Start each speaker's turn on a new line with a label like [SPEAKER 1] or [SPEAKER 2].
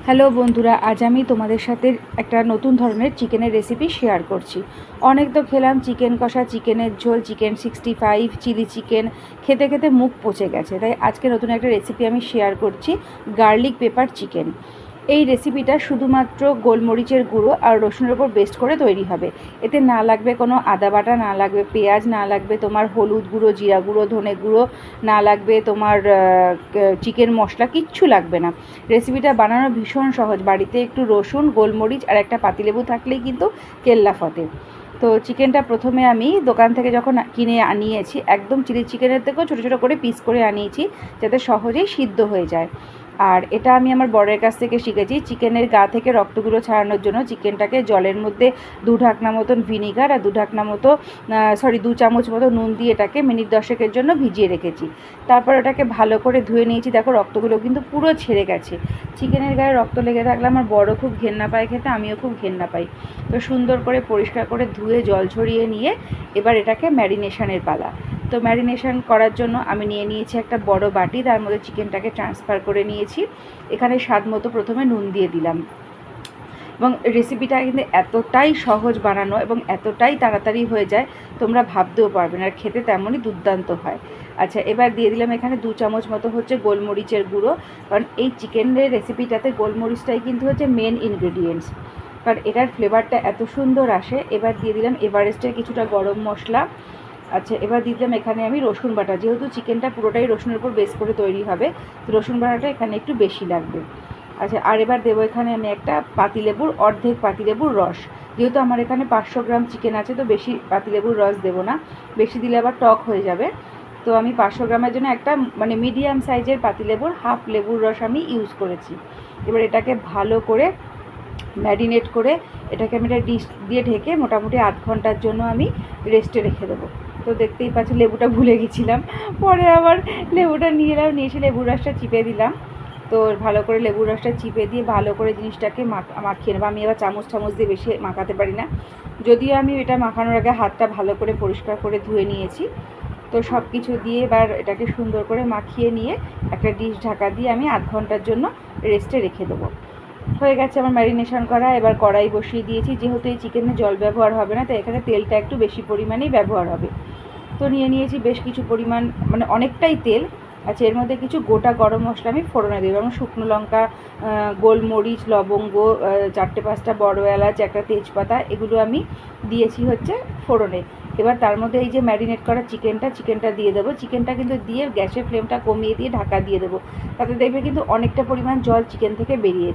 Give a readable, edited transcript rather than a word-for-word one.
[SPEAKER 1] Hello বন্ধুরা, আজ আমি তোমাদের সাথে একটা নতুন ধরনের চিকেনের রেসিপি শেয়ার করছি। অনেক তো খেলাম চিকেন কষা, চিকেনের ঝোল, চিকেন 65, চিলি চিকেন, খেতে খেতে মুখ পচে গেছে। তাই আজকে নতুন একটা রেসিপি আমি শেয়ার করছি, গার্লিক পেপার চিকেন। এই রেসিপিটা শুধুমাত্র গোলমরিচের গুঁড়ো আর রসুনের ওপর বেস্ট করে তৈরি হবে। এতে না লাগবে কোনো আদা বাটা, না লাগবে পেঁয়াজ, না লাগবে তোমার হলুদ গুঁড়ো, জিরা গুঁড়ো, ধনে গুঁড়ো, না লাগবে তোমার চিকেন মশলা, কিচ্ছু লাগবে না। রেসিপিটা বানানো ভীষণ সহজ। বাড়িতে একটু রসুন, গোলমরিচ আর একটা পাতিলেবু থাকলেই কিন্তু কেল্লা ফতে। তো চিকেনটা প্রথমে আমি দোকান থেকে যখন কিনে আনিয়েছি, একদম চিলি চিকেনের থেকেও ছোটো ছোটো করে পিস করে আনিয়েছি, যাতে সহজেই সিদ্ধ হয়ে যায়। আর এটা আমি আমার বরের কাছ থেকে শিখেছি। চিকেনের গা থেকে রক্তগুলো ছাড়ানোর জন্য চিকেনটাকে জলের মধ্যে 2 ঢাকনা মতন ভিনিগার আর 2 চামচ মতো নুন দিয়ে এটাকে মিনিট 10 জন্য ভিজিয়ে রেখেছি। তারপর ওটাকে ভালো করে ধুয়ে নিয়েছি। দেখো রক্তগুলো কিন্তু পুরো ছেড়ে গেছে। চিকেনের গায়ে রক্ত লেগে থাকলে আমার বড় খুব ঘেন্না পায় খেতে, আমিও খুব ঘেন্না পাই। তো সুন্দর করে পরিষ্কার করে ধুয়ে জল ঝরিয়ে নিয়ে এবার এটাকে ম্যারিনেশনের পালা। তো ম্যারিনেশন করার জন্য আমি নিয়ে নিয়েছি একটা বড় বাটি, তার মধ্যে চিকেনটাকে ট্রান্সফার করে নিয়েছি। এখানে স্বাদ মতো প্রথমে নুন দিয়ে দিলাম। এবং রেসিপিটা কিন্তু এতটাই সহজ বানানো এবং এতটাই তাড়াতাড়ি হয়ে যায়, তোমরা ভাবতেও পারবে না। আর খেতে তেমনই দুর্দান্ত হয়। আচ্ছা, এবার দিয়ে দিলাম এখানে 2 চামচ মতো হচ্ছে গোলমরিচের গুঁড়ো, কারণ এই চিকেনের রেসিপিটাতে গোলমরিচটাই কিন্তু হচ্ছে মেন ইনগ্রেডিয়েন্টস, কারণ এটার ফ্লেভারটা এত সুন্দর আসে। এবার দিয়ে দিলাম এভারেস্টের কিছুটা গরম মশলা। আচ্ছা, এবার দিয়ে দিলাম এখানে আমি রসুন বাটা। যেহেতু চিকেনটা পুরোটাই রসুনের উপর বেস করে তৈরি হবে, তো রসুন বাটাটা এখানে একটু বেশি লাগবে। আচ্ছা, আর এবার দেবো এখানে আমি একটা অর্ধেক পাতিলেবুর রস। যেহেতু আমার এখানে 500 গ্রাম চিকেন আছে, তো বেশি পাতিলেবুর রস দেবো না, বেশি দিলে আবার টক হয়ে যাবে। তো আমি 500 গ্রামের জন্য একটা মিডিয়াম সাইজের পাতিলেবুর হাফ লেবুর রস আমি ইউজ করেছি। এবার এটাকে ভালো করে ম্যারিনেট করে এটাকে আমি একটা ডিশ দিয়ে ঢেকে মোটামুটি 8 ঘন্টার জন্য আমি রেস্টে রেখে দেবো। তো দেখতেই পাচ্ছি লেবুটা ভুলে গেছিলাম, পরে আবার লেবুটা নিয়ে এলাম, নিয়ে এসে লেবুর রসটা চিপে দিলাম। তো ভালো করে লেবুর রসটা চিপে দিয়ে ভালো করে জিনিসটাকে মাখিয়ে নেবো। আমি এবার চামচ দিয়ে বেশি মাখাতে পারি না, যদিও আমি এটা মাখানোর আগে হাতটা ভালো করে পরিষ্কার করে ধুয়ে নিয়েছি। তো সব কিছু দিয়ে এবার এটাকে সুন্দর করে মাখিয়ে নিয়ে একটা ডিশ ঢাকা দিয়ে আমি 8 ঘন্টার জন্য রেস্টে রেখে দেবো। হয়ে গেছে আমার ম্যারিনেশন করা। এবার কড়াই বসিয়ে দিয়েছি। যেহেতু এই চিকেনে জল ব্যবহার হবে না, তাই এখানে তেলটা একটু বেশি পরিমাণেই ব্যবহার হবে। তো নিয়ে নিয়েছি বেশ কিছু পরিমাণ, অনেকটাই তেল। আচ্ছা, এর মধ্যে কিছু গোটা গরম মশলা আমি ফোড়নে দেবো, এবং শুকনো লঙ্কা, গোলমরিচ, লবঙ্গ, 4-5টা বড় এলাচ, একটা তেজপাতা, এগুলো আমি দিয়েছি হচ্ছে ফোড়নে। এবার তার মধ্যে এই যে ম্যারিনেট করা চিকেনটা দিয়ে দেবো। চিকেনটা কিন্তু দিয়ে গ্যাসের ফ্লেমটা কমিয়ে দিয়ে ঢাকা দিয়ে দেবো। তাতে দেখবে কিন্তু অনেকটা পরিমাণ জল চিকেন থেকে বেরিয়েছে।